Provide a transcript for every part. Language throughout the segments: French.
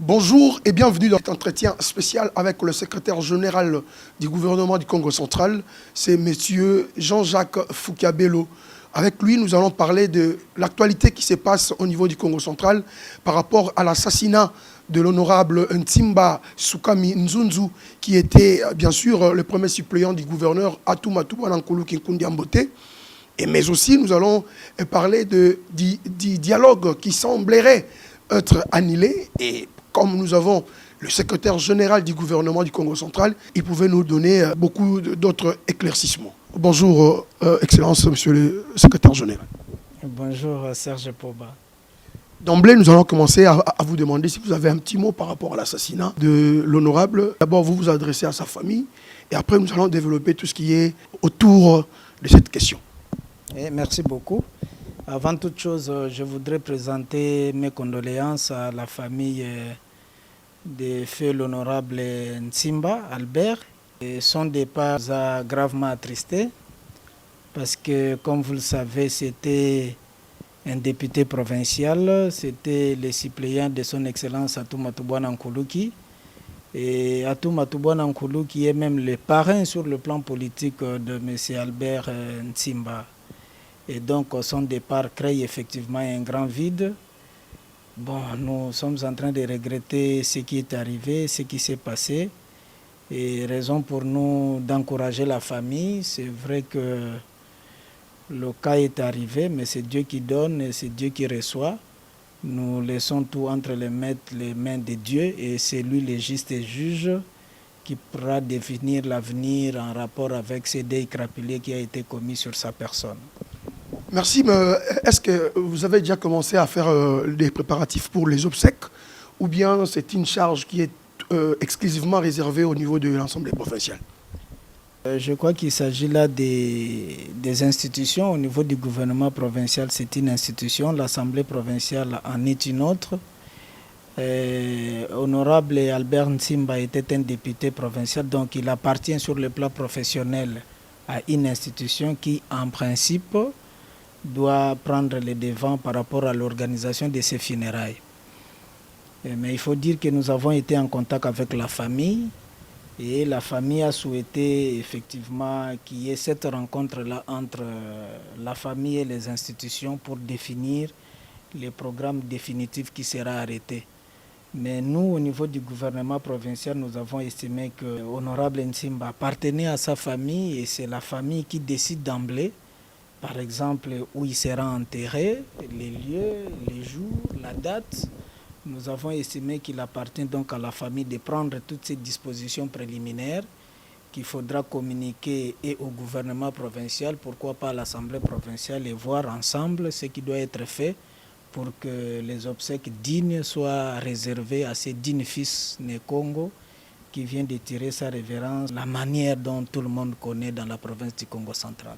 Bonjour et bienvenue dans cet entretien spécial avec le secrétaire général du gouvernement du Congo central, c'est M. Jean-Jacques Fukabelo. Avec lui, nous allons parler de l'actualité qui se passe au niveau du Congo central par rapport à l'assassinat de l'honorable Ntimba Soukami Nzunzu, qui était bien sûr le premier suppléant du gouverneur Atumatu Wanankulu Kinkundi Ambote. Mais aussi, nous allons parler du dialogue qui semblerait être annulé. Et comme nous avons le secrétaire général du gouvernement du Congo central, il pouvait nous donner beaucoup d'autres éclaircissements. Bonjour, Excellence, Monsieur le secrétaire général. Bonjour, Serge Poba. D'emblée, nous allons commencer à vous demander si vous avez un petit mot par rapport à l'assassinat de l'honorable. D'abord, vous vous adressez à sa famille et après, nous allons développer tout ce qui est autour de cette question. Merci beaucoup. Avant toute chose, je voudrais présenter mes condoléances à la famille de feu l'honorable Ntimba Albert. Et son départ nous a gravement attristés parce que, comme vous le savez, c'était un député provincial, c'était le suppléant de son Excellence Atumatu Bwanankulu. Et Atumatu Bwanankulu qui est même le parrain sur le plan politique de M. Albert Ntimba. Et donc son départ crée effectivement un grand vide. Bon, nous sommes en train de regretter ce qui est arrivé, ce qui s'est passé. Et raison pour nous d'encourager la famille. C'est vrai que le cas est arrivé, mais c'est Dieu qui donne et c'est Dieu qui reçoit. Nous laissons tout entre les mains de Dieu et c'est lui le juste juge qui pourra définir l'avenir en rapport avec ce deuil crapulé qui a été commis sur sa personne. Merci, mais est-ce que vous avez déjà commencé à faire des préparatifs pour les obsèques ou bien c'est une charge qui est exclusivement réservée au niveau de l'Assemblée provinciale? Je crois qu'il s'agit là des institutions. Au niveau du gouvernement provincial, c'est une institution. L'Assemblée provinciale en est une autre. Honorable Albert Ntimba était un député provincial, donc il appartient sur le plan professionnel à une institution qui, en principe, doit prendre les devants par rapport à l'organisation de ces funérailles. Mais il faut dire que nous avons été en contact avec la famille et la famille a souhaité effectivement qu'il y ait cette rencontre-là entre la famille et les institutions pour définir le programme définitif qui sera arrêté. Mais nous, au niveau du gouvernement provincial, nous avons estimé que l'honorable Ntimba appartenait à sa famille et c'est la famille qui décide d'emblée, par exemple, où il sera enterré, les lieux, les jours, la date. Nous avons estimé qu'il appartient donc à la famille de prendre toutes ces dispositions préliminaires qu'il faudra communiquer et au gouvernement provincial, pourquoi pas à l'Assemblée provinciale, et voir ensemble ce qui doit être fait pour que les obsèques dignes soient réservées à ces dignes fils né Congo qui vient de tirer sa révérence, la manière dont tout le monde connaît dans la province du Congo central.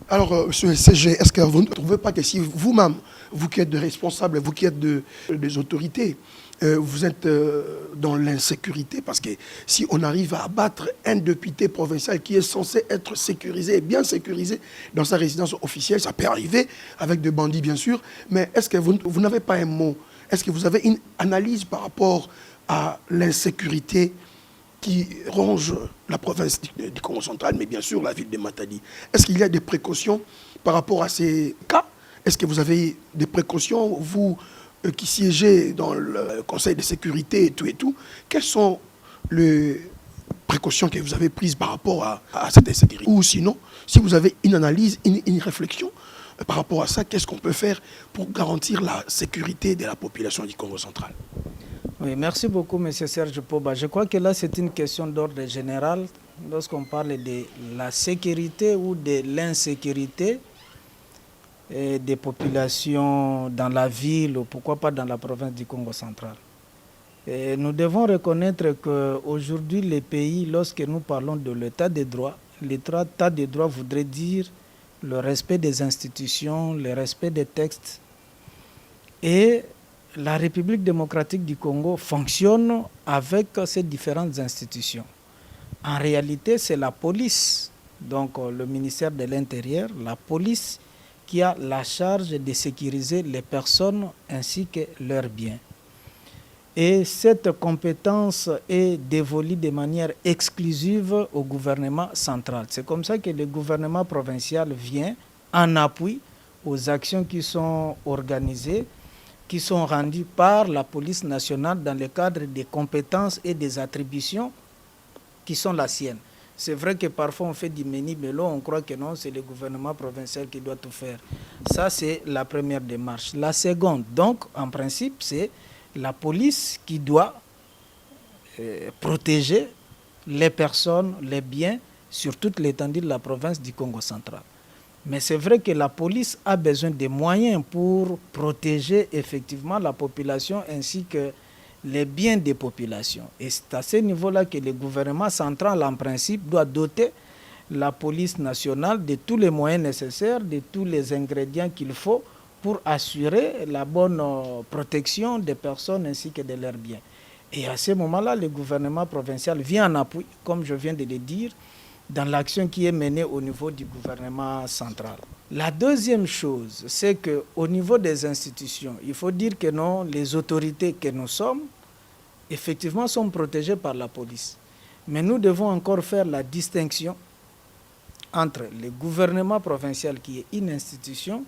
Alors, monsieur le CG, est-ce que vous ne trouvez pas que si vous-même, vous qui êtes des responsables, vous qui êtes des autorités, vous êtes dans l'insécurité? Parce que si on arrive à abattre un député provincial qui est censé être sécurisé, bien sécurisé dans sa résidence officielle, ça peut arriver avec des bandits, bien sûr, mais est-ce que vous n'avez pas un mot? Est-ce que vous avez une analyse par rapport à l'insécurité qui ronge la province du Congo central, mais bien sûr la ville de Matadi? Est-ce qu'il y a des précautions par rapport à ces cas? Est-ce que vous avez des précautions, vous qui siégez dans le Conseil de sécurité et tout, quelles sont les précautions que vous avez prises par rapport à cette insécurité? Ou sinon, si vous avez une analyse, une réflexion par rapport à ça, qu'est-ce qu'on peut faire pour garantir la sécurité de la population du Congo central? Oui, merci beaucoup, M. Serge Poba. Je crois que là, c'est une question d'ordre général. Lorsqu'on parle de la sécurité ou de l'insécurité des populations dans la ville ou pourquoi pas dans la province du Congo central. Et nous devons reconnaître qu'aujourd'hui, les pays, lorsque nous parlons de l'état de droit, l'état de droit voudrait dire le respect des institutions, le respect des textes. Et la République démocratique du Congo fonctionne avec ces différentes institutions. En réalité, c'est la police, donc le ministère de l'Intérieur, la police qui a la charge de sécuriser les personnes ainsi que leurs biens. Et cette compétence est dévolue de manière exclusive au gouvernement central. C'est comme ça que le gouvernement provincial vient en appui aux actions qui sont organisées, qui sont rendues par la police nationale dans le cadre des compétences et des attributions qui sont la sienne. C'est vrai que parfois on fait du meni-mélo, on croit que non, c'est le gouvernement provincial qui doit tout faire. Ça, c'est la première démarche. La seconde, donc, en principe, c'est la police qui doit protéger les personnes, les biens sur toute l'étendue de la province du Congo central. Mais c'est vrai que la police a besoin de moyens pour protéger effectivement la population ainsi que les biens des populations. Et c'est à ce niveau-là que le gouvernement central, en principe, doit doter la police nationale de tous les moyens nécessaires, de tous les ingrédients qu'il faut pour assurer la bonne protection des personnes ainsi que de leurs biens. Et à ce moment-là, le gouvernement provincial vient en appui, comme je viens de le dire, dans l'action qui est menée au niveau du gouvernement central. La deuxième chose, c'est qu'au niveau des institutions, il faut dire que non, les autorités que nous sommes, effectivement, sont protégées par la police. Mais nous devons encore faire la distinction entre le gouvernement provincial, qui est une institution,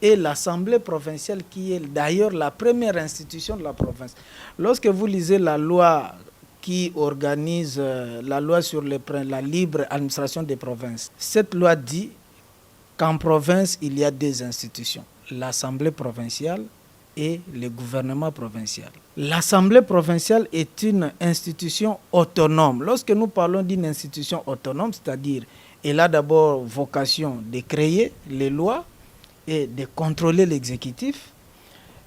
et l'Assemblée provinciale, qui est d'ailleurs la première institution de la province. Lorsque vous lisez la loi qui organise la loi sur la libre administration des provinces, cette loi dit qu'en province, il y a deux institutions, l'Assemblée provinciale et le gouvernement provincial. L'Assemblée provinciale est une institution autonome. Lorsque nous parlons d'une institution autonome, c'est-à-dire elle a d'abord vocation de créer les lois et de contrôler l'exécutif.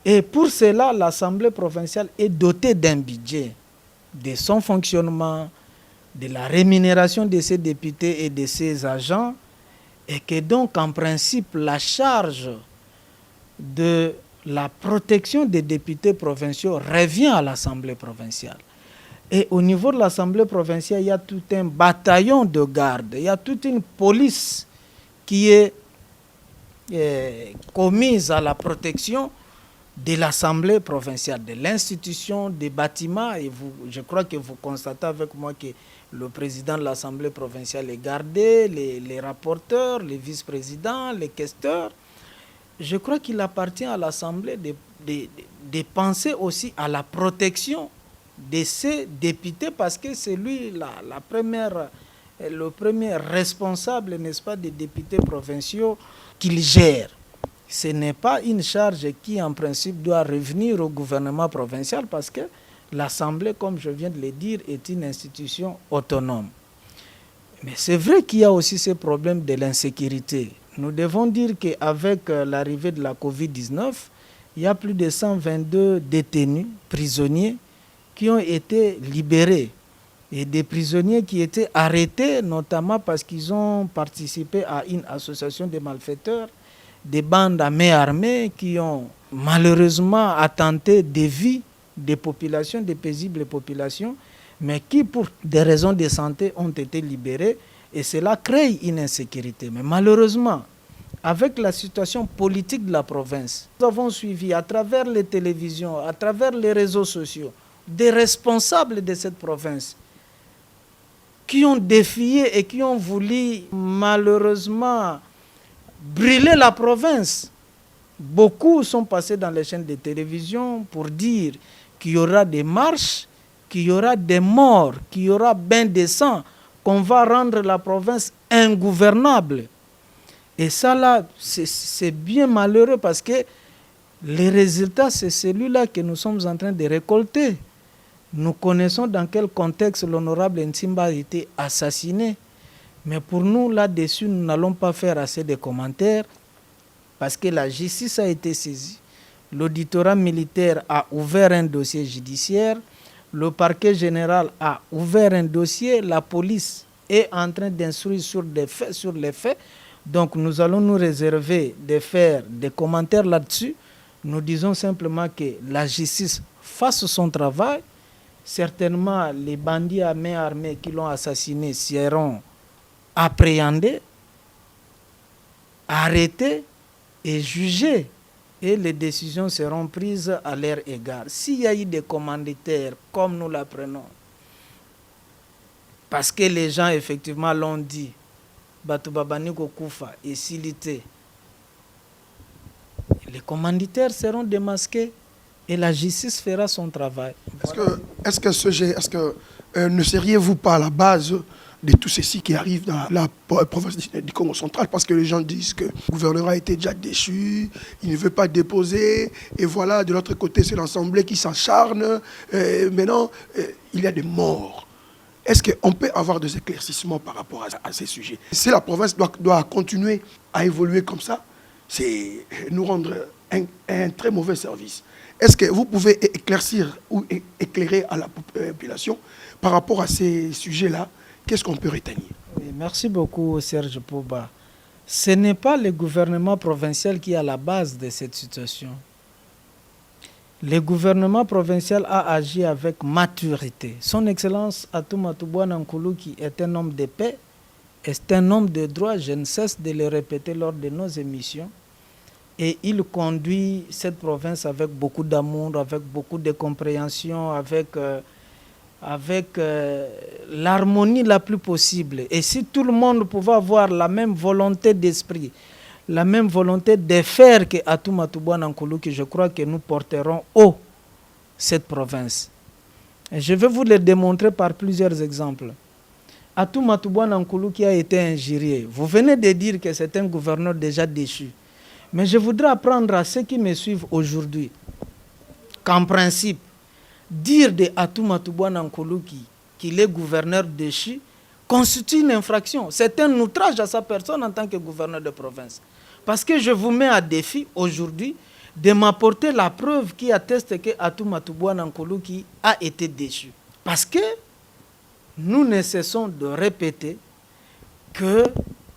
Et pour cela, l'Assemblée provinciale est dotée d'un budget, de son fonctionnement, de la rémunération de ses députés et de ses agents, et que donc en principe la charge de la protection des députés provinciaux revient à l'Assemblée provinciale. Et au niveau de l'Assemblée provinciale, il y a tout un bataillon de garde, il y a toute une police qui est commise à la protection de l'Assemblée provinciale, de l'institution, des bâtiments. Et je crois que vous constatez avec moi que le président de l'Assemblée provinciale est gardé, les rapporteurs, les vice-présidents, les questeurs. Je crois qu'il appartient à l'Assemblée de penser aussi à la protection de ces députés, parce que c'est lui le premier responsable, n'est-ce pas, des députés provinciaux qu'il gère. Ce n'est pas une charge qui, en principe, doit revenir au gouvernement provincial, parce que l'Assemblée, comme je viens de le dire, est une institution autonome. Mais c'est vrai qu'il y a aussi ce problème de l'insécurité. Nous devons dire qu'avec l'arrivée de la Covid-19, il y a plus de 122 détenus, prisonniers, qui ont été libérés. Et des prisonniers qui étaient arrêtés, notamment parce qu'ils ont participé à une association de malfaiteurs, des bandes à main armée qui ont malheureusement attenté des vies des populations, des paisibles populations, mais qui, pour des raisons de santé, ont été libérés. Et cela crée une insécurité. Mais malheureusement, avec la situation politique de la province, nous avons suivi à travers les télévisions, à travers les réseaux sociaux, des responsables de cette province qui ont défié et qui ont voulu malheureusement brûler la province. Beaucoup sont passés dans les chaînes de télévision pour dire qu'il y aura des marches, qu'il y aura des morts, qu'il y aura bain de sang, qu'on va rendre la province ingouvernable. Et ça là, c'est bien malheureux, parce que les résultats, c'est celui-là que nous sommes en train de récolter. Nous connaissons dans quel contexte l'honorable Ntimba a été assassiné. Mais pour nous, là-dessus, nous n'allons pas faire assez de commentaires, parce que la justice a été saisie. L'auditorat militaire a ouvert un dossier judiciaire. Le parquet général a ouvert un dossier. La police est en train d'instruire sur les faits. Donc nous allons nous réserver de faire des commentaires là-dessus. Nous disons simplement que la justice fasse son travail. Certainement, les bandits à main armée qui l'ont assassiné seront appréhendés, arrêtés et jugés. et les décisions seront prises à leur égard. S'il y a eu des commanditaires, comme nous l'apprenons, parce que les gens effectivement l'ont dit, Batubabaniko Koufa et Silité, les commanditaires seront démasqués et la justice fera son travail. Est-ce que ne seriez-vous pas à la base de tout ceci qui arrive dans la province du Congo central, parce que les gens disent que le gouverneur a été déjà déchu, il ne veut pas déposer, et voilà, de l'autre côté, c'est l'Assemblée qui s'acharne, maintenant, il y a des morts. Est-ce qu'on peut avoir des éclaircissements par rapport à ces sujets? Si la province doit continuer à évoluer comme ça, c'est nous rendre un très mauvais service. Est-ce que vous pouvez éclaircir ou éclairer à la population par rapport à ces sujets-là? Qu'est-ce qu'on peut retenir? Oui, merci beaucoup, Serge Pouba. Ce n'est pas le gouvernement provincial qui est à la base de cette situation. Le gouvernement provincial a agi avec maturité. Son Excellence Atoummatou Bouana Nkoulouki est un homme de paix, est un homme de droit, je ne cesse de le répéter lors de nos émissions. Et il conduit cette province avec beaucoup d'amour, avec beaucoup de compréhension, avec l'harmonie la plus possible. Et si tout le monde pouvait avoir la même volonté d'esprit, la même volonté de faire que Atoummatou Bouana Nkoulouki, je crois que nous porterons haut cette province. Et je vais vous le démontrer par plusieurs exemples. Atoummatou Bouana Nkoulouki a été injurié. Vous venez de dire que c'est un gouverneur déjà déchu. Mais je voudrais apprendre à ceux qui me suivent aujourd'hui qu'en principe, dire de Atoummatou Bouana Nkoulouki qu'il est gouverneur déchu constitue une infraction. C'est un outrage à sa personne en tant que gouverneur de province. Parce que je vous mets à défi aujourd'hui de m'apporter la preuve qui atteste que Atoummatou Bouana Nkoulouki a été déchu. Parce que nous ne cessons de répéter que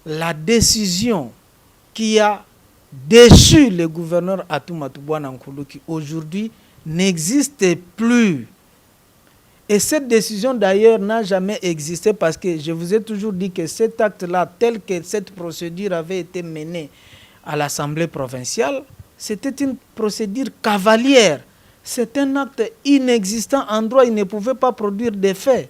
la décision qui a déchu le gouverneur Atoummatou Bouana Nkoulouki aujourd'hui n'existe plus. Et cette décision d'ailleurs n'a jamais existé parce que je vous ai toujours dit que cet acte-là, tel que cette procédure avait été menée à l'Assemblée provinciale, c'était une procédure cavalière. C'est un acte inexistant en droit, il ne pouvait pas produire d'effet.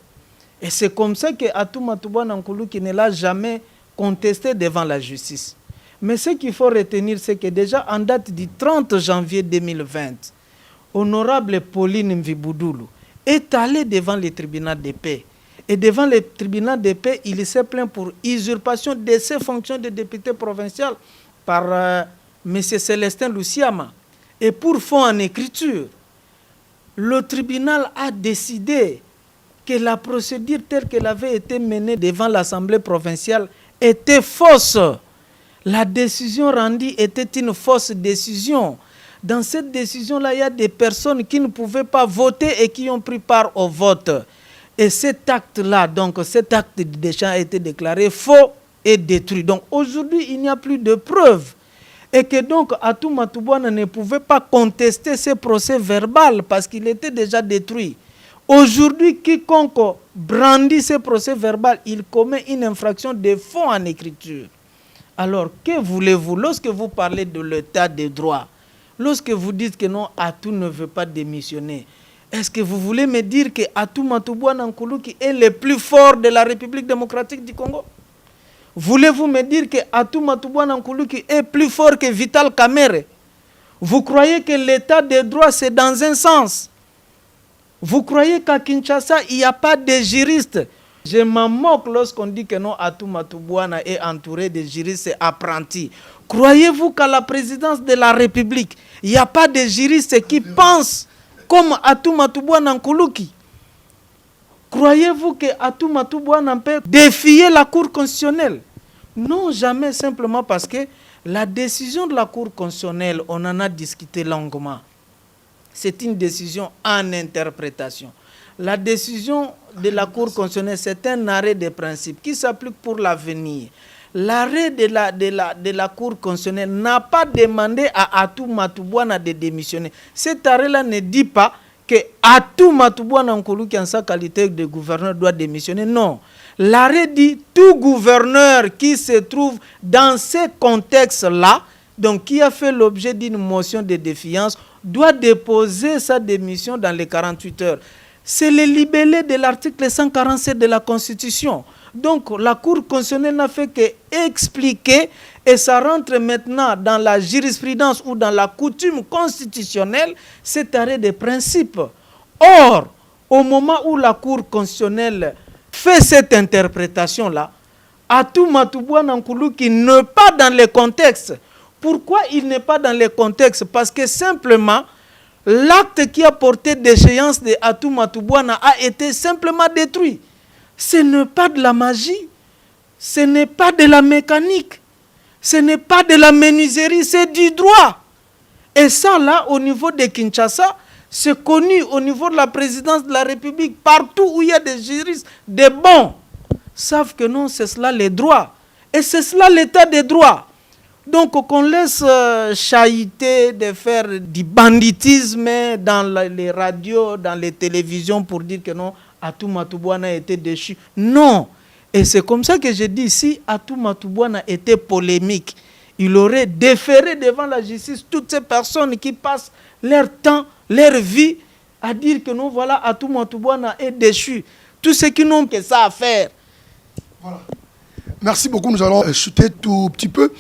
Et c'est comme ça que Atoummatou Bouana Nkoulouki ne l'a jamais contesté devant la justice. Mais ce qu'il faut retenir, c'est que déjà en date du 30 janvier 2020, Honorable Pauline Mviboudoulou est allé devant le tribunal de paix. Et devant le tribunal de paix, il s'est plaint pour usurpation de ses fonctions de député provincial par M. Célestin Luciama. Et pour fond en écriture, le tribunal a décidé que la procédure telle qu'elle avait été menée devant l'Assemblée provinciale était fausse. La décision rendue était une fausse décision. Dans cette décision-là, il y a des personnes qui ne pouvaient pas voter et qui ont pris part au vote. Et cet acte-là, donc cet acte de déchet a été déclaré faux et détruit. Donc aujourd'hui, il n'y a plus de preuves. Et que donc Atoummatou Bouana ne pouvait pas contester ce procès verbal parce qu'il était déjà détruit. Aujourd'hui, quiconque brandit ce procès verbal, il commet une infraction de faux en écriture. Alors, que voulez-vous lorsque vous parlez de l'état de droit? Lorsque vous dites que non, Atou ne veut pas démissionner, est-ce que vous voulez me dire que Atoummatou Bouana Nkoulouki est le plus fort de la République démocratique du Congo? Voulez-vous me dire que Atoummatou Bouana Nkoulouki est plus fort que Vital Kamerhe? Vous croyez que l'état de droit, c'est dans un sens? Vous croyez qu'à Kinshasa, il n'y a pas de juristes? Je m'en moque lorsqu'on dit que non, Atoummatou Bouana est entouré de juristes apprentis. Croyez-vous qu'à la présidence de la République, il n'y a pas de juristes qui pensent comme Atoummatou Bouana Nkoulouki? Croyez-vous que Atoummatou Bouana peut défier la Cour constitutionnelle? Non, jamais, simplement parce que la décision de la Cour constitutionnelle, on en a discuté longuement. C'est une décision en interprétation. La décision de la Cour constitutionnelle, c'est un arrêt de principe qui s'applique pour l'avenir. L'arrêt de la Cour constitutionnelle n'a pas demandé à Atoummatou Bouana de démissionner. Cet arrêt-là ne dit pas que Atoummatou Bouana Nkoulouki, en sa qualité de gouverneur, doit démissionner. Non. L'arrêt dit tout gouverneur qui se trouve dans ce contexte-là donc qui a fait l'objet d'une motion de défiance, doit déposer sa démission dans les 48 heures. C'est le libellé de l'article 147 de la Constitution. Donc la Cour constitutionnelle n'a fait qu'expliquer, et ça rentre maintenant dans la jurisprudence ou dans la coutume constitutionnelle, cet arrêt de principe. Or, au moment où la Cour constitutionnelle fait cette interprétation-là, Atou Matoubouana Nkoulou qui n'est pas dans le contexte. Pourquoi il n'est pas dans le contexte? Parce que simplement, l'acte qui a porté déchéance de Atou Matoubouana a été simplement détruit. Ce n'est pas de la magie, ce n'est pas de la mécanique, ce n'est pas de la menuiserie, c'est du droit. Et ça, là, au niveau de Kinshasa, c'est connu au niveau de la présidence de la République, partout où il y a des juristes, des bons, savent que non, c'est cela les droits. Et c'est cela l'état des droits. Donc qu'on laisse chahuter de faire du banditisme dans les radios, dans les télévisions pour dire que non, Atou Matoubouana a été déchu. Non. Et c'est comme ça que je dis, si Atou Matoubouana était polémique, il aurait déféré devant la justice toutes ces personnes qui passent leur temps, leur vie à dire que non, voilà, Atou Matoubouana est déchu. Tous ceux qui n'ont que ça à faire. Voilà. Merci beaucoup. Nous allons chuter tout petit peu.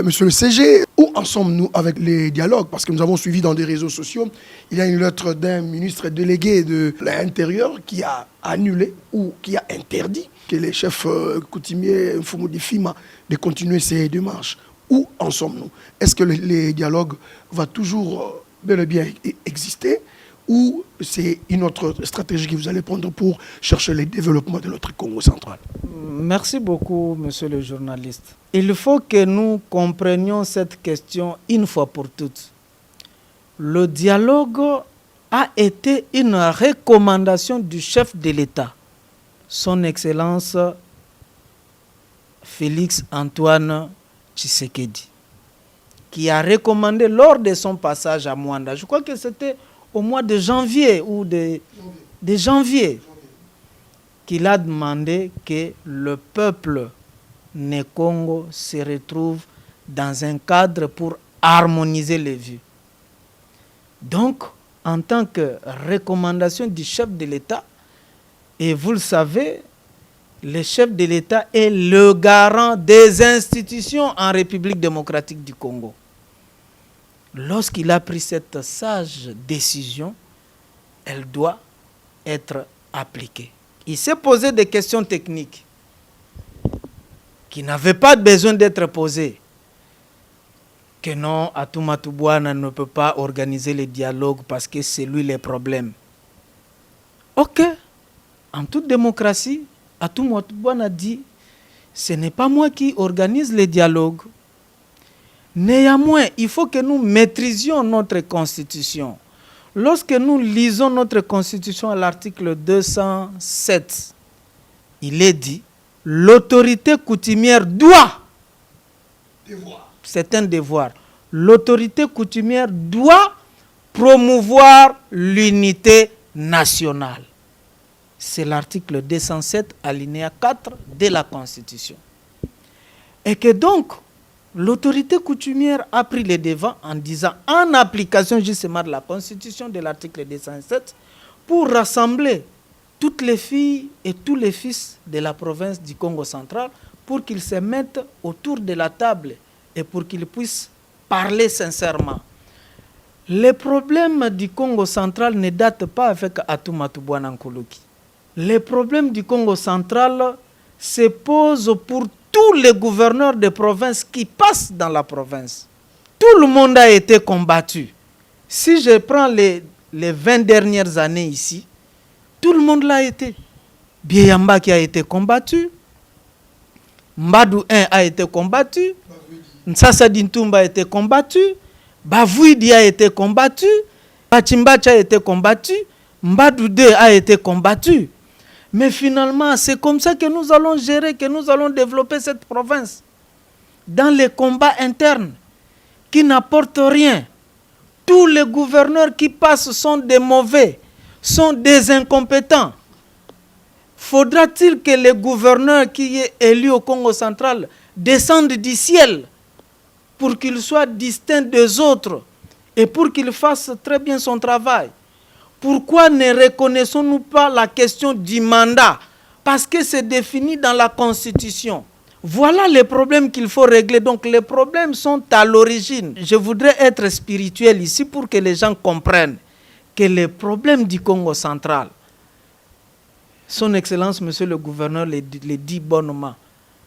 Monsieur le CG, où en sommes-nous avec les dialogues? Parce que nous avons suivi dans des réseaux sociaux, il y a une lettre d'un ministre délégué de l'Intérieur qui a annulé ou qui a interdit que les chefs coutumiers Mfumu Fima de continuer ces démarches. Où en sommes-nous? Est-ce que les dialogues vont toujours bel et bien exister? Ou c'est une autre stratégie que vous allez prendre pour chercher le développement de notre Congo central? Merci beaucoup, monsieur le journaliste. Il faut que nous comprenions cette question une fois pour toutes. Le dialogue a été une recommandation du chef de l'État, son Excellence Félix Antoine Tshisekedi, qui a recommandé lors de son passage à Mwanda, je crois que c'était au mois de janvier ou de janvier, qu'il a demandé que le peuple né Congo se retrouve dans un cadre pour harmoniser les vues. Donc, en tant que recommandation du chef de l'État, et vous le savez, le chef de l'État est le garant des institutions en République démocratique du Congo. Lorsqu'il a pris cette sage décision, elle doit être appliquée. Il s'est posé des questions techniques qui n'avaient pas besoin d'être posées. Que non, Atou Matoubouana ne peut pas organiser les dialogues parce que c'est lui le problème. Ok, en toute démocratie, Atou Matoubouana dit, ce n'est pas moi qui organise les dialogues. Néanmoins, il faut que nous maîtrisions notre constitution. Lorsque nous lisons notre constitution à l'article 207, il est dit, l'autorité coutumière doit, c'est un devoir, l'autorité coutumière doit promouvoir l'unité nationale. C'est l'article 207, alinéa 4 de la Constitution. Et que donc, l'autorité coutumière a pris les devants en disant, en application justement de la Constitution de l'article 207, pour rassembler toutes les filles et tous les fils de la province du Congo central pour qu'ils se mettent autour de la table et pour qu'ils puissent parler sincèrement. Les problèmes du Congo central ne datent pas avec Atou Matoubouana Nkoulou. Les problèmes du Congo central se posent pour tous les gouverneurs de province qui passent dans la province. Tout le monde a été combattu. Si je prends les 20 dernières années ici, tout le monde l'a été. Bieyamba qui a été combattu, Mbadou 1 a été combattu, Nsasa Dintumba a été combattu, Bavouidi a été combattu, Bachimbacha a été combattu, Mbadou 2 a été combattu. Mais finalement, c'est comme ça que nous allons gérer, que nous allons développer cette province. Dans les combats internes qui n'apportent rien. Tous les gouverneurs qui passent sont des mauvais, sont des incompétents. Faudra-t-il que les gouverneurs qui est élu au Congo central descendent du ciel pour qu'il soit distinct des autres et pour qu'il fasse très bien son travail. Pourquoi ne reconnaissons-nous pas la question du mandat? Parce que c'est défini dans la Constitution. Voilà les problèmes qu'il faut régler. Donc les problèmes sont à l'origine. Je voudrais être spirituel ici pour que les gens comprennent que les problèmes du Congo central, Son Excellence, Monsieur le Gouverneur, le dit bonnement,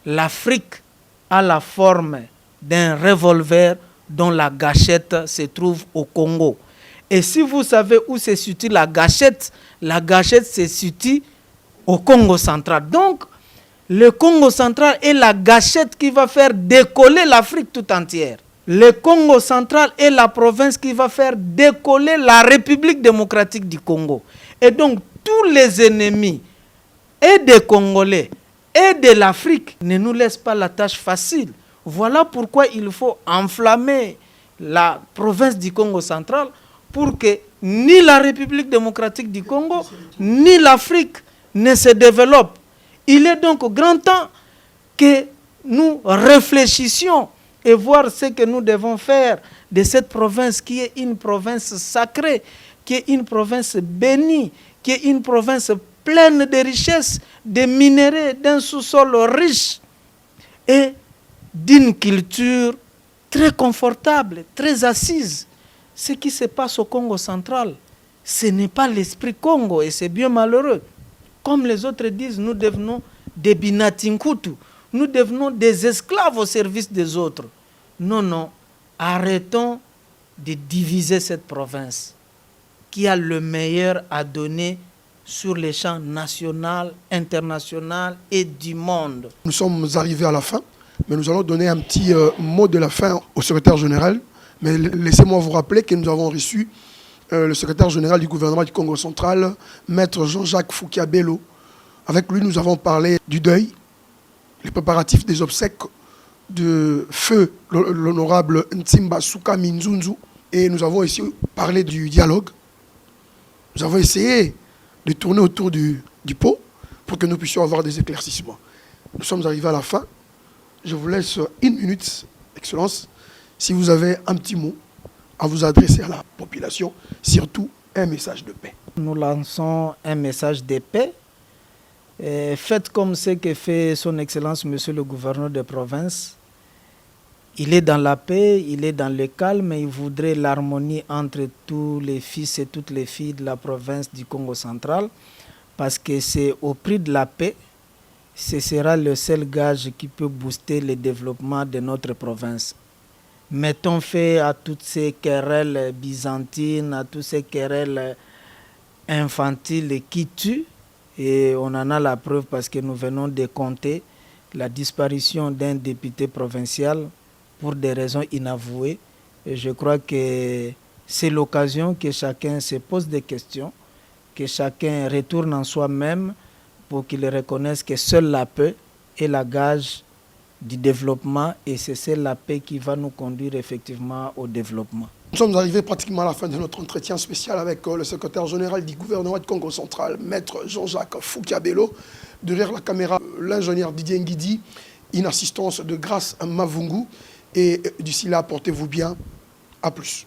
l'Afrique a la forme d'un revolver dont la gâchette se trouve au Congo. Et si vous savez où se situe la gâchette se situe au Congo central. Donc, le Congo central est la gâchette qui va faire décoller l'Afrique tout entière. Le Congo central est la province qui va faire décoller la République démocratique du Congo. Et donc, tous les ennemis et des Congolais et de l'Afrique ne nous laissent pas la tâche facile. Voilà pourquoi il faut enflammer la province du Congo central pour que ni la République démocratique du Congo, ni l'Afrique ne se développent. Il est donc grand temps que nous réfléchissions et voir ce que nous devons faire de cette province qui est une province sacrée, qui est une province bénie, qui est une province pleine de richesses, de minéraux, d'un sous-sol riche et d'une culture très confortable, très assise. Ce qui se passe au Congo central, ce n'est pas l'esprit Congo et c'est bien malheureux. Comme les autres disent, nous devenons des Binatinkutu, nous devenons des esclaves au service des autres. Non, non, arrêtons de diviser cette province qui a le meilleur à donner sur les champs national, international et du monde. Nous sommes arrivés à la fin, mais nous allons donner un petit mot de la fin au secrétaire général. Mais laissez-moi vous rappeler que nous avons reçu le secrétaire général du gouvernement du Congo central, Maître Jean-Jacques Foukia-Bello. Avec lui, nous avons parlé du deuil, les préparatifs des obsèques de feu l'honorable Ntimba Souka Minzunzu. Et nous avons aussi parlé du dialogue. Nous avons essayé de tourner autour du pot pour que nous puissions avoir des éclaircissements. Nous sommes arrivés à la fin. Je vous laisse 1 minute, Excellence, si vous avez un petit mot à vous adresser à la population, surtout un message de paix. Nous lançons un message de paix. Faites comme ce que fait son Excellence, Monsieur le Gouverneur de province. Il est dans la paix, il est dans le calme, il voudrait l'harmonie entre tous les fils et toutes les filles de la province du Congo central, parce que c'est au prix de la paix, ce sera le seul gage qui peut booster le développement de notre province. Mettons fin à toutes ces querelles byzantines, à toutes ces querelles infantiles qui tuent, et on en a la preuve parce que nous venons de compter la disparition d'un député provincial pour des raisons inavouées. Et je crois que c'est l'occasion que chacun se pose des questions, que chacun retourne en soi-même pour qu'il reconnaisse que seule la paix est la gage du développement et c'est seule la paix qui va nous conduire effectivement au développement. Nous sommes arrivés pratiquement à la fin de notre entretien spécial avec le secrétaire général du gouvernement du Congo central, Maître Jean-Jacques Foukia-Bello. Derrière la caméra, l'ingénieur Didier Nguidi, une assistance de Grâce Mavungu. Et d'ici là, portez-vous bien. À plus.